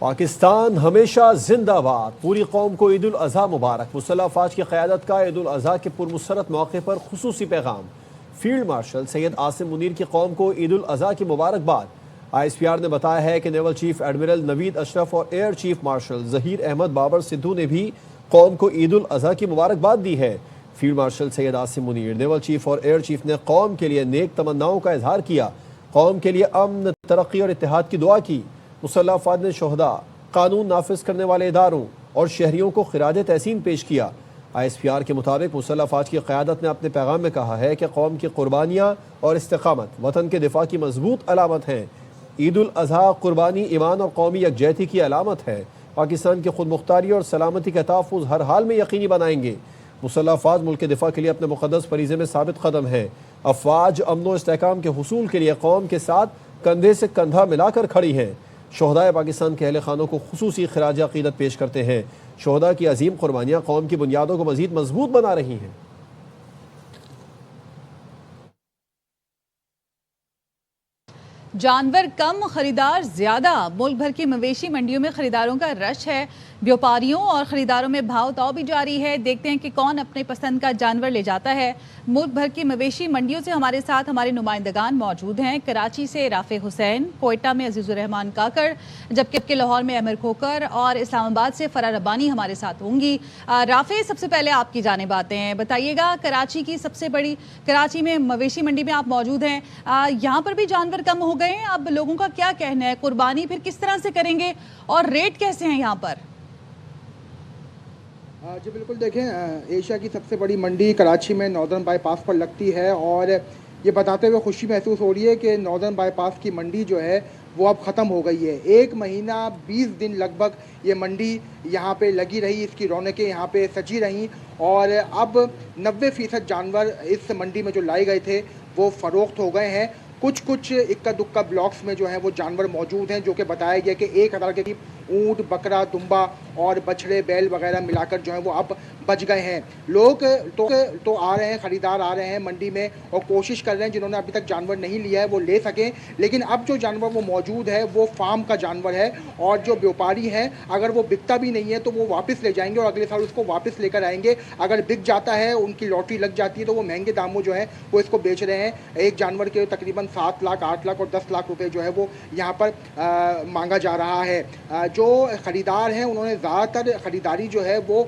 پاکستان ہمیشہ زندہ باد، پوری قوم کو عید الاضحیٰ مبارک۔ مسلح افواج کی قیادت کا عید الاضحیٰ کے پرمسرت موقع پر خصوصی پیغام۔ فیلڈ مارشل سید عاصم منیر کی قوم کو عید الاضحیٰ کی مبارکباد۔ ISPR نے بتایا ہے کہ naval chief admiral Naveed Ashraf اور air chief marshal Zaheer Ahmed Babar Sidhu نے بھی قوم کو عید الاضحیٰ کی مبارکباد دی ہے۔ Field marshal Syed Asim Munir, naval chief اور ایئر چیف نے قوم کے لیے نیک تمناؤں کا اظہار کیا، قوم کے لیے امن، ترقی اور اتحاد کی دعا کی۔ مسلح افواج نے شہداء، قانون نافذ کرنے والے اداروں اور شہریوں کو خراج تحسین پیش کیا۔ ISPR کے مطابق مسلح افواج کی قیادت نے اپنے پیغام میں کہا ہے کہ قوم کی قربانیاں اور استقامت وطن کے دفاع کی مضبوط علامت ہیں۔ عید الاضحیٰ قربانی، ایمان اور قومی یکجہتی کی علامت ہے۔ پاکستان کی خود مختاری اور سلامتی کا تحفظ ہر حال میں یقینی بنائیں گے۔ مسلح افواج ملک کے دفاع کے لیے اپنے مقدس فریضے میں ثابت قدم ہے۔ افواج امن و استحکام کے حصول کے لیے قوم کے ساتھ کندھے سے کندھا ملا کر کھڑی ہیں۔ شہدائے پاکستان کے اہل خانوں کو خصوصی خراج عقیدت پیش کرتے ہیں۔ شہداء کی عظیم قربانیاں قوم کی بنیادوں کو مزید مضبوط بنا رہی ہیں۔ جانور کم، خریدار زیادہ۔ ملک بھر کی مویشی منڈیوں میں خریداروں کا رش ہے۔ بیوپاریوں اور خریداروں میں بھاؤ تاؤ بھی جاری ہے۔ دیکھتے ہیں کہ کون اپنے پسند کا جانور لے جاتا ہے۔ ملک بھر کی مویشی منڈیوں سے ہمارے ساتھ ہمارے نمائندگان موجود ہیں۔ کراچی سے رافع حسین، کوئٹہ میں عزیز الرحمان کاکڑ، جبکہ لاہور میں امر کھوکر اور اسلام آباد سے فرح ربانی ہمارے ساتھ ہوں گی۔ رافع، سب سے پہلے آپ کی جانب آتے ہیں، بتائیے گا کراچی کی سب سے بڑی کراچی میں مویشی منڈی میں آپ موجود ہیں، یہاں پر بھی جانور کم ہو گئے ہیں، اب لوگوں کا کیا کہنا ہے؟ قربانی پھر کس طرح سے کریں گے اور ریٹ کیسے ہیں یہاں پر؟ جی بالکل، دیکھیں ایشیا کی سب سے بڑی منڈی کراچی میں ناردرن بائی پاس پر لگتی ہے، اور یہ بتاتے ہوئے خوشی محسوس ہو رہی ہے کہ ناردرن بائی پاس کی منڈی جو ہے وہ اب ختم ہو گئی ہے۔ 1 مہینہ 20 دن لگ بھگ یہ منڈی یہاں پہ لگی رہی، اس کی رونقیں یہاں پہ سجی رہیں، اور اب 90% جانور اس منڈی میں جو لائے گئے تھے وہ فروخت ہو گئے ہیں۔ کچھ اکا دکا بلاکس میں جو ہیں وہ جانور موجود ہیں، جو کہ بتایا گیا کہ 1000 کے قریب اونٹ، بکرا، دمبا اور بچھڑے، بیل وغیرہ ملا کر جو ہیں وہ اب بچ گئے ہیں۔ لوگ تو آ رہے ہیں، خریدار آ رہے ہیں منڈی میں اور کوشش کر رہے ہیں جنہوں نے ابھی تک جانور نہیں لیا ہے وہ لے سکیں، لیکن اب جو جانور وہ موجود ہے وہ فارم کا جانور ہے، اور جو بیوپاری ہیں اگر وہ بکتا بھی نہیں ہے تو وہ واپس لے جائیں گے اور اگلے سال اس کو واپس لے کر آئیں گے۔ اگر بک جاتا ہے، ان کی لاٹری لگ جاتی ہے، تو وہ مہنگے داموں جو ہے وہ اس کو بیچ رہے ہیں۔ ایک جانور کے تقریباً 7 لاکھ، 8 لاکھ اور 10 لاکھ روپے جو ہے وہ یہاں پر مانگا جا رہا ہے۔ جو خریدار ہیں انہوں نے زیادہ تر خریداری جو ہے وہ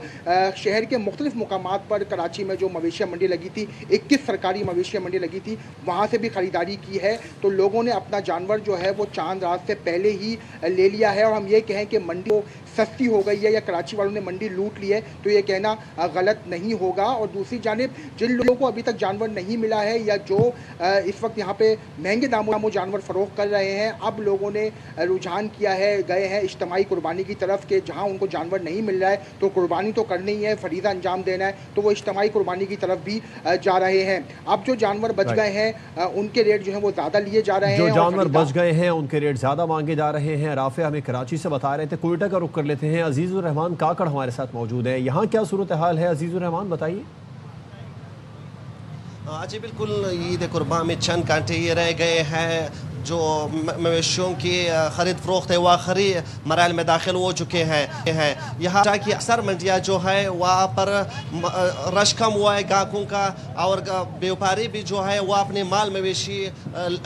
شہر کے مختلف مقامات پر، کراچی میں جو مویشیہ منڈی لگی تھی، 21 سرکاری مویشیہ منڈی لگی تھی، وہاں سے بھی خریداری کی ہے، تو لوگوں نے اپنا جانور جو ہے وہ چاند رات سے پہلے ہی لے لیا ہے۔ اور ہم یہ کہیں کہ منڈی سستی ہو گئی ہے یا کراچی والوں نے منڈی لوٹ لی ہے تو یہ کہنا غلط نہیں ہوگا۔ اور دوسری جانب جن لوگوں کو ابھی تک جانور نہیں ملا ہے یا جو اس وقت یہاں پہ مہنگے داموں جانور فروخت کر رہے ہیں، اب لوگوں نے رجحان کیا ہے، گئے ہیں اجتماعی قربانی کی طرف کہ جہاں ان کو جانور نہیں مل رہا ہے تو قربانی تو کرنی ہی ہے، فریضہ انجام دینا ہے، تو وہ اجتماعی قربانی کی طرف بھی جا رہے ہیں۔ اب جو جانور بچ گئے ہیں ان کے ریٹ جو ہیں وہ زیادہ لیے جا رہے ہیں، جو جانور بچ گئے ہیں ان کے ریٹ زیادہ مانگے جا رہے ہیں۔ رافع ہمیں کراچی سے بتا رہے تھے، کوئٹہ کا رخ کر لیتے ہیں۔ عزیز الرحمان کاکڑ ہمارے ساتھ موجود ہے، یہاں کیا صورتحال ہے؟ عزیز الرحمان بتائیے۔ جی بالکل، عید قربان میں چند گھنٹے یہ رہ گئے ہیں، جو مویشیوں کی خرید فروخت ہے وہ آخری مراحل میں داخل ہو چکے ہیں۔ یہاں کی اکثر منڈیاں جو ہے وہاں پر رش کم ہوا ہے گاہکوں کا، اور بیوپاری بھی جو ہے وہ اپنے مال مویشی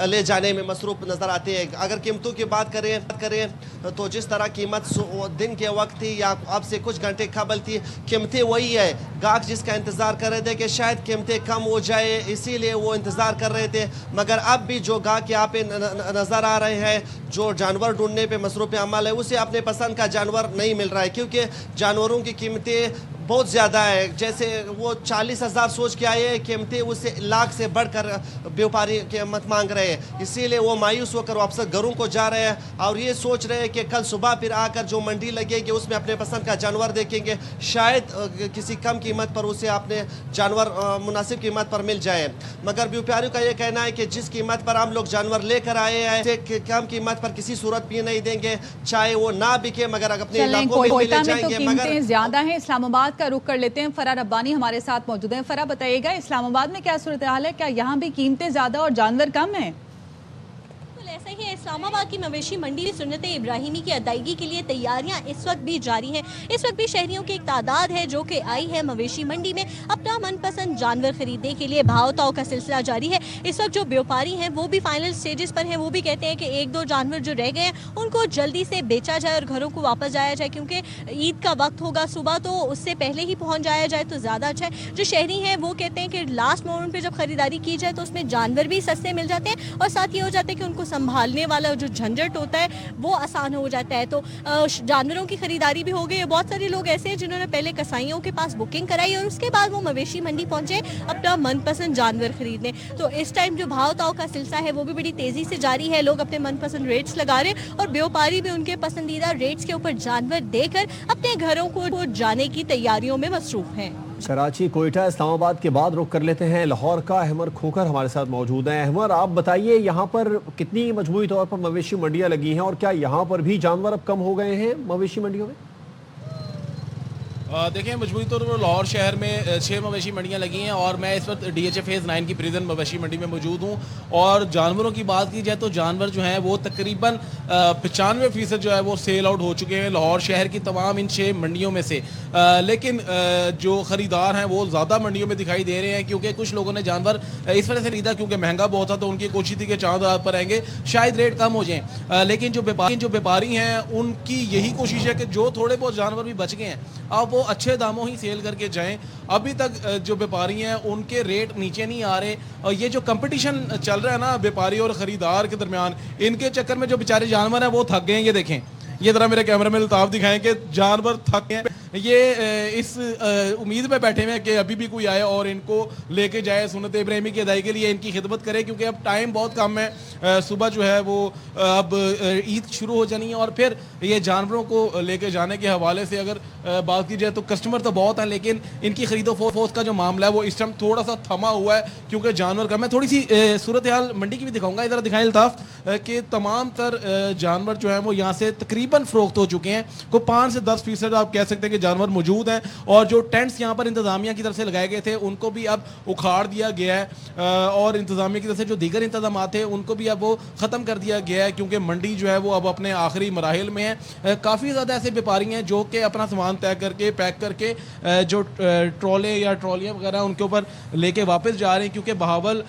لے جانے میں مصروف نظر آتے ہیں۔ اگر قیمتوں کی بات کریں تو جس طرح قیمت دن کے وقت تھی یا اب سے کچھ گھنٹے قبل تھی، قیمتیں وہی ہے۔ گاہک جس کا انتظار کر رہے تھے کہ شاید قیمتیں کم ہو جائے، اسی لیے وہ انتظار کر رہے تھے، مگر اب بھی جو گاہک یہاں پہ نظر آ رہے ہیں، جو جانور ڈھونڈنے پہ مصروف عمل ہے، اسے اپنے پسند کا جانور نہیں مل رہا ہے، کیونکہ جانوروں کی قیمتیں بہت زیادہ ہے۔ جیسے وہ 40,000 سوچ کے آئے ہیں، قیمتیں اسے لاکھ سے بڑھ کر بیوپاری قیمت مانگ رہے ہیں، اسی لیے وہ مایوس ہو کر واپس گھروں کو جا رہے ہیں اور یہ سوچ رہے ہیں کہ کل صبح پھر آ کر جو منڈی لگے گی اس میں اپنے پسند کا جانور دیکھیں گے، شاید کسی کم قیمت پر اسے اپنے جانور مناسب قیمت پر مل جائے۔ مگر بیوپاریوں کا یہ کہنا ہے کہ جس قیمت پر ہم لوگ جانور لے کر آئے ہیں، اسے کم قیمت پر کسی صورت بھی نہیں دیں گے، چاہے وہ نہ بکے مگر اپنے علاقوں میں لے جائیں گے۔ قیمتیں زیادہ ہیں۔ اسلام آباد کا رخ کر لیتے ہیں، فرح ربانی ہمارے ساتھ موجود ہیں۔ فرح، بتائیے گا اسلام آباد میں کیا صورتحال ہے؟ کیا یہاں بھی قیمتیں زیادہ اور جانور کم ہیں؟ ایسا صحیح ہے، اسلام آباد کی مویشی منڈی میں سنت ابراہیمی کی ادائیگی کے لیے تیاریاں اس وقت بھی جاری ہیں۔ اس وقت بھی شہریوں کی ایک تعداد ہے جو کہ آئی ہے مویشی منڈی میں اپنا من پسند جانور خریدنے کے لیے۔ بھاؤ تاؤ کا سلسلہ جاری ہے۔ اس وقت جو بیوپاری ہیں وہ بھی فائنل سٹیجز پر ہیں، وہ بھی کہتے ہیں کہ ایک دو جانور جو رہ گئے ہیں ان کو جلدی سے بیچا جائے اور گھروں کو واپس جایا جائے، کیونکہ عید کا وقت ہوگا صبح، تو اس سے پہلے ہی پہنچ جایا جائے تو زیادہ اچھا ہے۔ جو شہری ہیں وہ کہتے ہیں کہ لاسٹ مومنٹ پہ جب خریداری کی جائے تو اس میں جانور بھی سستے مل جاتے ہیں اور ساتھ یہ ہو جاتا ہے کہ ان کو سنبھالنے والا جو جھنجھٹ ہوتا ہے وہ آسان ہو جاتا ہے۔ تو جانوروں کی خریداری بھی ہو گئی ہے۔ بہت سارے لوگ ایسے ہیں جنہوں نے پہلے کسائیوں کے پاس بکنگ کرائی اور اس کے بعد وہ مویشی منڈی پہنچے اپنا من پسند جانور خریدنے۔ تو اس ٹائم جو بھاؤ تاؤ کا سلسلہ ہے وہ بھی بڑی تیزی سے جاری ہے۔ لوگ اپنے من پسند ریٹس لگا رہے ہیں اور بیوپاری بھی ان کے پسندیدہ ریٹس کے اوپر جانور دے کر اپنے گھروں کو جانے کی تیاریوں میں مصروف ہیں۔ کراچی، کوئٹہ، اسلام آباد کے بعد رخ کر لیتے ہیں لاہور کا۔ احمر کھوکھر ہمارے ساتھ موجود ہیں۔ احمر، آپ بتائیے یہاں پر کتنی مجموعی طور پر مویشی منڈیاں لگی ہیں اور کیا یہاں پر بھی جانور اب کم ہو گئے ہیں مویشی منڈیوں میں؟ دیکھیں، مجموعی طور پر لاہور شہر میں 6 مویشی منڈیاں لگی ہیں اور میں اس وقت ڈی ایچ اے فیز 9 کی پریزن مویشی منڈی میں موجود ہوں۔ اور جانوروں کی بات کی جائے تو جانور جو ہیں وہ تقریباً 95% جو ہے وہ سیل آؤٹ ہو چکے ہیں لاہور شہر کی تمام ان 6 منڈیوں میں سے۔ لیکن جو خریدار ہیں وہ زیادہ منڈیوں میں دکھائی دے رہے ہیں، کیونکہ کچھ لوگوں نے جانور اس وجہ سے خریدا کیونکہ مہنگا بہت تھا، تو ان کی کوشش تھی کہ چاند رات پر آئیں گے شاید ریٹ کم ہو جائیں۔ لیکن جو بیپاری ہیں ان کی یہی کوشش ہے کہ جو تھوڑے بہت جانور بھی بچ گئے ہیں اب وہ اچھے داموں ہی سیل کر کے جائیں۔ ابھی تک جو بیپاری ہیں ان کے ریٹ نیچے نہیں آ رہے، اور یہ جو کمپٹیشن چل رہا ہے نا بیپاری اور خریدار کے درمیان، ان کے چکر میں جو بیچارے جانور ہیں وہ تھک گئے ہیں۔ یہ دیکھیں، یہ ذرا میرے کیمرے میں الطاف دکھائیں کہ جانور تھک گئے ہیں۔ یہ اس امید پہ بیٹھے ہوئے ہیں کہ ابھی بھی کوئی آئے اور ان کو لے کے جائے سنت ابراہیمی کی ادائیگی کے لیے ان کی خدمت کرے، کیونکہ اب ٹائم بہت کم ہے۔ صبح جو ہے وہ اب عید شروع ہو جانی ہے، اور پھر یہ جانوروں کو لے کے جانے کے حوالے سے اگر بات کی جائے تو کسٹمر تو بہت ہیں، لیکن ان کی خرید و فروخت کا جو معاملہ ہے وہ اس ٹائم تھوڑا سا تھما ہوا ہے کیونکہ جانور کا۔ میں تھوڑی سی صورتحال منڈی کی بھی دکھاؤں گا، ادھر دکھائیں الطاف، کہ تمام تر جانور جو ہیں وہ یہاں سے تقریباً فروخت ہو چکے ہیں۔ کوئی 5 سے 10% آپ کہہ سکتے ہیں کہ جانور موجود ہیں، اور جو ٹینٹس یہاں پر انتظامیہ کی طرف سے لگائے گئے تھے ان کو بھی اب اکھاڑ دیا گیا ہے، اور انتظامیہ کی طرف سے جو دیگر انتظامات ہیں ان کو بھی اب وہ ختم کر دیا گیا ہے، کیونکہ منڈی جو ہے وہ اب اپنے آخری مراحل میں ہے۔ کافی زیادہ ایسے بیپاری ہیں جو کہ اپنا سامان طے کر کے پیک کر کے جو ٹرولے یا ٹرالیاں وغیرہ ان کے اوپر لے کے واپس جا رہے ہیں، کیونکہ بہاول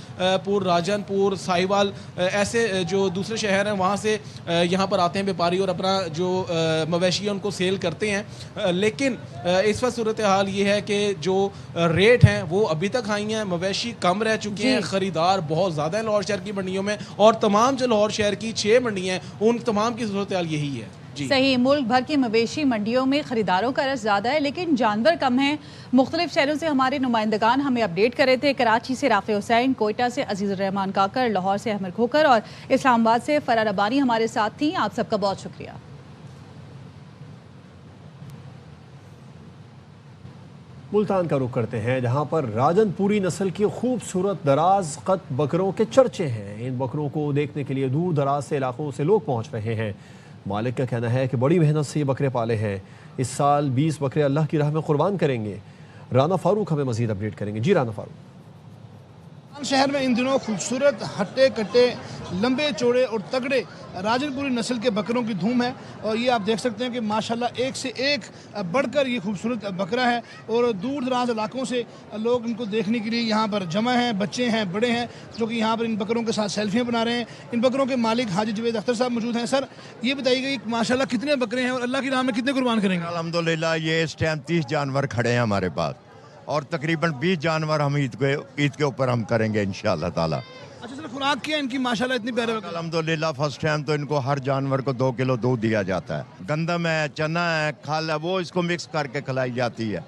پور، راجن پور، ساہیوال ایسے جو دوسرے شہر ہیں وہاں سے یہاں پر آتے ہیں بیپاری اور اپنا جو مویشی ان کو سیل کرتے ہیں۔ لیکن اس وقت صورتحال یہ ہے کہ جو ریٹ ہیں وہ ابھی تک ہائی ہیں، مویشی کم رہ چکے ہیں، خریدار بہت زیادہ ہیں لاہور شہر کی منڈیوں میں، اور تمام جو لاہور شہر کی 6 منڈیاں ہیں ان تمام کی صورتحال یہی ہے۔ صحیح، ملک بھر کی مویشی منڈیوں میں خریداروں کا رش زیادہ ہے لیکن جانور کم ہیں۔ مختلف شہروں سے ہمارے نمائندگان ہمیں اپڈیٹ کر رہے تھے۔ کراچی سے رافع حسین، کوئٹہ سے عزیز الرحمان کاکر، لاہور سے احمد کھوکھر اور اسلام آباد سے فرا ربانی ہمارے ساتھ تھیں۔ آپ سب کا بہت شکریہ۔ ملتان کا رخ کرتے ہیں جہاں پر راجن پوری نسل کی خوبصورت دراز قد بکروں کے چرچے ہیں۔ ان بکروں کو دیکھنے کے لیے دور دراز سے علاقوں سے لوگ پہنچ رہے ہیں۔ مالک کا کہنا ہے کہ بڑی محنت سے یہ بکرے پالے ہیں، اس سال 20 بکرے اللہ کی راہ میں قربان کریں گے۔ رانا فاروق ہمیں مزید اپڈیٹ کریں گے۔ جی رانا فاروق۔ شہر میں ان دنوں خوبصورت ہٹے کٹے لمبے چوڑے اور تگڑے راجن پوری نسل کے بکروں کی دھوم ہے، اور یہ آپ دیکھ سکتے ہیں کہ ماشاءاللہ ایک سے ایک بڑھ کر یہ خوبصورت بکرا ہے، اور دور دراز علاقوں سے لوگ ان کو دیکھنے کے لیے یہاں پر جمع ہیں، بچے ہیں، بڑے ہیں، جو کہ یہاں پر ان بکروں کے ساتھ سیلفیاں بنا رہے ہیں۔ ان بکروں کے مالک حاجی جوید اختر صاحب موجود ہیں۔ سر، یہ بتائیے گا کہ ماشاءاللہ کتنے بکرے ہیں اور اللہ کی راہ میں کتنے قربان کریں گے؟ الحمدللہ یہ اس ٹائم 30 جانور کھڑے ہیں ہمارے پاس، اور تقریباً 20 جانور ہم عید کے اوپر ہم کریں گے انشاءاللہ تعالی۔ اچھا سر، خوراک کیا ان کی ماشاءاللہ اتنی پیارے بکرے؟ الحمدللہ فرسٹ ٹائم تو ان کو ہر جانور کو 2 کلو دودھ دیا جاتا ہے، گندم ہے، چنا ہے، کھال ہے، وہ اس کو مکس کر کے کھلائی جاتی ہے۔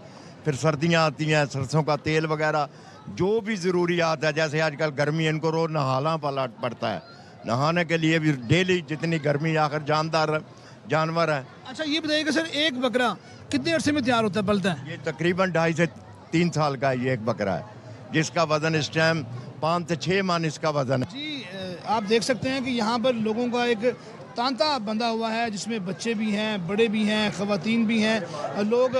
پھر سردیاں آتی ہیں، سرسوں کا تیل وغیرہ جو بھی ضروریات ہے، جیسے آج کل گرمی ان کو روز نہانا پڑتا ہے، نہانے کے لیے بھی ڈیلی جتنی گرمی آخر جاندار جانور ہے۔ اچھا یہ بتائیے کہ سر ایک بکرا کتنے عرصے میں تیار ہوتا ہے، پلتا ہے؟ یہ تقریباً 2.5 سے 3 سال کا یہ ایک بکرا ہے، جس کا وزن اس ٹائم 5 سے 6 من اس کا وزن ہے۔ جی آپ دیکھ سکتے ہیں کہ یہاں پر لوگوں کا ایک تانتا بندھا ہوا ہے، جس میں بچے بھی ہیں، بڑے بھی ہیں، خواتین بھی ہیں، لوگ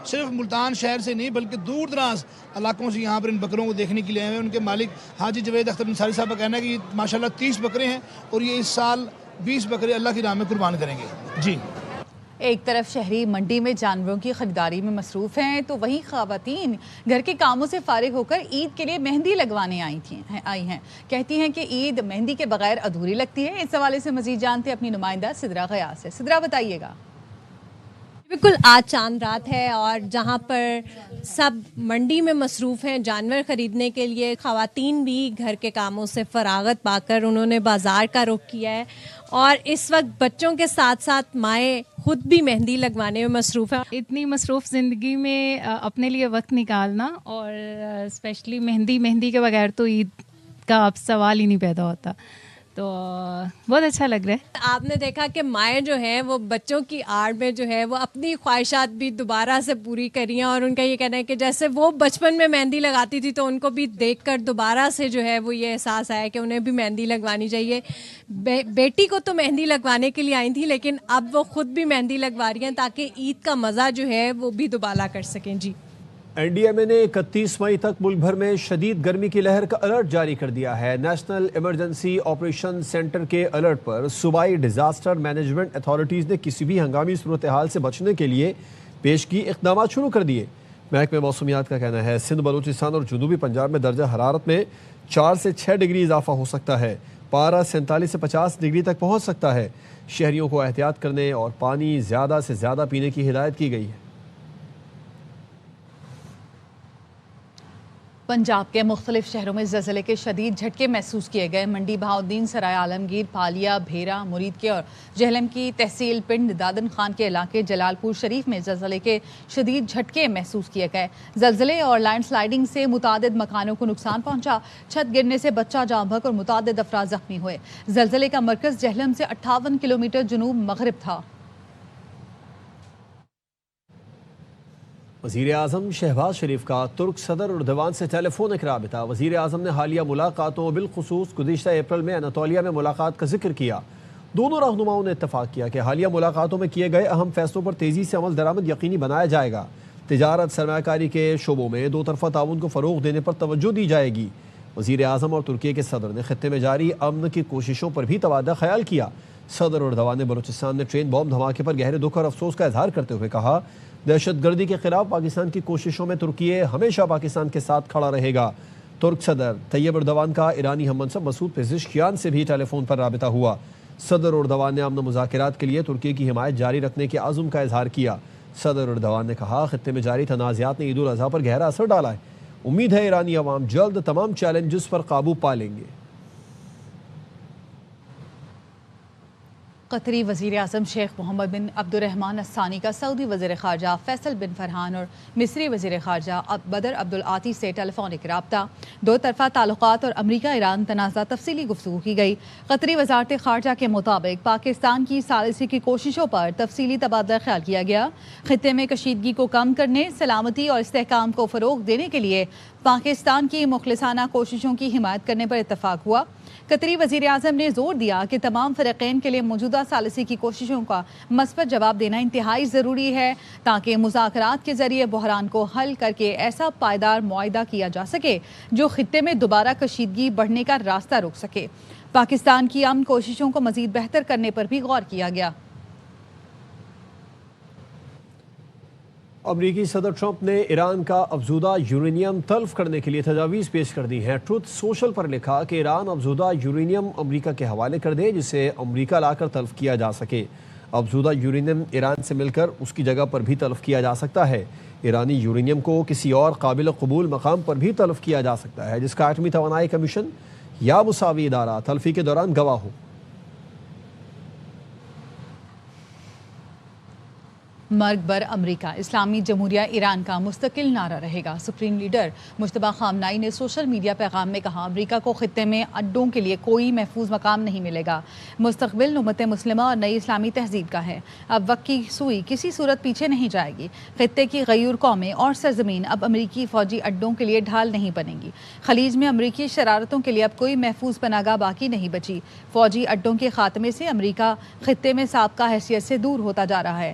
صرف ملتان شہر سے نہیں بلکہ دور دراز علاقوں سے یہاں پر ان بکروں کو دیکھنے کے لیے آئے ہیں. ان کے مالک حاجی جوید اختر انصاری صاحب کا کہنا ہے کہ ماشاءاللہ 30 بکرے ہیں اور یہ اس سال 20 بکرے اللہ کی راہ میں قربان کریں گے. جی ایک طرف شہری منڈی میں جانوروں کی خریداری میں مصروف ہیں تو وہیں خواتین گھر کے کاموں سے فارغ ہو کر عید کے لیے مہندی لگوانے آئی ہیں. کہتی ہیں کہ عید مہندی کے بغیر ادھوری لگتی ہے. اس حوالے سے مزید جانتے ہیں اپنی نمائندہ سدرا غیاث سے. سدرا بتائیے گا. بالکل آج چاند رات ہے اور جہاں پر سب منڈی میں مصروف ہیں جانور خریدنے کے لیے، خواتین بھی گھر کے کاموں سے فراغت پا کر انہوں نے بازار کا رخ کیا ہے اور اس وقت بچوں کے ساتھ ساتھ مائیں خود بھی مہندی لگوانے میں مصروف ہیں. اتنی مصروف زندگی میں اپنے لیے وقت نکالنا اور اسپیشلی مہندی کے بغیر تو عید کا اب سوال ہی نہیں پیدا ہوتا، تو بہت اچھا لگ رہا ہے. آپ نے دیکھا کہ مائیں جو ہیں وہ بچوں کی آڑ میں جو ہے وہ اپنی خواہشات بھی دوبارہ سے پوری کری ہیں اور ان کا یہ کہنا ہے کہ جیسے وہ بچپن میں مہندی لگاتی تھی تو ان کو بھی دیکھ کر دوبارہ سے جو ہے وہ یہ احساس آیا کہ انہیں بھی مہندی لگوانی چاہیے. بیٹی کو تو مہندی لگوانے کے لیے آئی تھی لیکن اب وہ خود بھی مہندی لگوا رہی ہیں تاکہ عید کا مزہ جو ہے وہ بھی دوبارہ کر سکیں. جی این ڈی ایم اے نے 31 مئی تک ملک بھر میں شدید گرمی کی لہر کا الرٹ جاری کر دیا ہے. نیشنل ایمرجنسی آپریشن سینٹر کے الرٹ پر صوبائی ڈیزاسٹر مینجمنٹ اتھارٹیز نے کسی بھی ہنگامی صورتحال سے بچنے کے لیے پیشگی اقدامات شروع کر دیے. محکمہ موسمیات کا کہنا ہے سندھ، بلوچستان اور جنوبی پنجاب میں درجہ حرارت میں 4 سے 6 ڈگری اضافہ ہو سکتا ہے. پارہ 47 سے 50 ڈگری تک پہنچ سکتا ہے. شہریوں کو احتیاط کرنے اور پانی زیادہ سے زیادہ پینے کی ہدایت کی گئی ہے. پنجاب کے مختلف شہروں میں زلزلے کے شدید جھٹکے محسوس کیے گئے. منڈی، بہاؤالدین، سرائے عالمگیر، پھالیا، بھیرا، مرید کے اور جہلم کی تحصیل پنڈ دادن خان کے علاقے جلال پور شریف میں زلزلے کے شدید جھٹکے محسوس کیے گئے. زلزلے اور لینڈ سلائیڈنگ سے متعدد مکانوں کو نقصان پہنچا. چھت گرنے سے بچہ جاں بحق اور متعدد افراد زخمی ہوئے. زلزلے کا مرکز جہلم سے 58 کلومیٹر جنوب مغرب تھا. وزیر اعظم شہباز شریف کا ترک صدر اردوان سے ٹیلی فونک رابطہ. وزیر اعظم نے حالیہ ملاقاتوں بالخصوص گزشتہ اپریل میں اناطولیہ میں ملاقات کا ذکر کیا. دونوں رہنماؤں نے اتفاق کیا کہ حالیہ ملاقاتوں میں کیے گئے اہم فیصلوں پر تیزی سے عمل درآمد یقینی بنایا جائے گا. تجارت، سرمایہ کاری کے شعبوں میں دو طرفہ تعاون کو فروغ دینے پر توجہ دی جائے گی. وزیر اعظم اور ترکی کے صدر نے خطے میں جاری امن کی کوششوں پر بھی تبادلہ خیال کیا. صدر اردوان نے بلوچستان میں ٹرین بم دھماکے پر گہرے دکھ اور افسوس کا اظہار کرتے ہوئے کہا دہشت گردی کے خلاف پاکستان کی کوششوں میں ترکی ہمیشہ پاکستان کے ساتھ کھڑا رہے گا. ترک صدر طیب اردوان کا ایرانی ہم منصب مسعود پزشکیان سے بھی ٹیلی فون پر رابطہ ہوا. صدر اردوان نے امن مذاکرات کے لیے ترکی کی حمایت جاری رکھنے کے عزم کا اظہار کیا. صدر اردوان نے کہا خطے میں جاری تنازعات نے عید الاضحیٰ پر گہرا اثر ڈالا ہے. امید ہے ایرانی عوام جلد تمام چیلنجز پر قابو پا لیں گے. قطری وزیر اعظم شیخ محمد بن عبد الرحمن الثانی کا سعودی وزیر خارجہ فیصل بن فرحان اور مصری وزیر خارجہ بدر عبدالعاطی سے ٹیلی فونک رابطہ. دو طرفہ تعلقات اور امریکہ ایران تنازع تفصیلی گفتگو کی گئی. قطری وزارت خارجہ کے مطابق پاکستان کی ثالثی کی کوششوں پر تفصیلی تبادلہ خیال کیا گیا. خطے میں کشیدگی کو کم کرنے، سلامتی اور استحکام کو فروغ دینے کے لیے پاکستان کی مخلصانہ کوششوں کی حمایت کرنے پر اتفاق ہوا. قطری وزیر اعظم نے زور دیا کہ تمام فریقین کے لیے موجودہ ثالثی کی کوششوں کا مثبت جواب دینا انتہائی ضروری ہے تاکہ مذاکرات کے ذریعے بحران کو حل کر کے ایسا پائیدار معاہدہ کیا جا سکے جو خطے میں دوبارہ کشیدگی بڑھنے کا راستہ روک سکے. پاکستان کی امن کوششوں کو مزید بہتر کرنے پر بھی غور کیا گیا. امریکی صدر ٹرمپ نے ایران کا افزودہ یورینیم تلف کرنے کے لیے تجاویز پیش کر دی ہیں. ٹروتھ سوشل پر لکھا کہ ایران افزودہ یورینیم امریکہ کے حوالے کر دے جسے امریکہ لا کر تلف کیا جا سکے. افزودہ یورینیم ایران سے مل کر اس کی جگہ پر بھی تلف کیا جا سکتا ہے. ایرانی یورینیم کو کسی اور قابل قبول مقام پر بھی تلف کیا جا سکتا ہے جس کا ایٹمی توانائی کمیشن یا مساوی ادارہ تلفی کے دوران گواہ ہو. مرگ بر امریکہ، اسلامی جمہوریہ ایران کا مستقل نعرہ رہے گا. سپریم لیڈر مجتبیٰ خامنائی نے سوشل میڈیا پیغام میں کہا امریکہ کو خطے میں اڈوں کے لیے کوئی محفوظ مقام نہیں ملے گا. مستقبل امت مسلمہ اور نئی اسلامی تہذیب کا ہے. اب وقت کی سوئی کسی صورت پیچھے نہیں جائے گی. خطے کی غیور قومیں اور سرزمین اب امریکی فوجی اڈوں کے لیے ڈھال نہیں بنیں گی. خلیج میں امریکی شرارتوں کے لیے اب کوئی محفوظ پناہگاہ باقی نہیں بچی. فوجی اڈوں کے خاتمے سے امریکہ خطے میں سابقہ حیثیت سے دور ہوتا جا رہا ہے.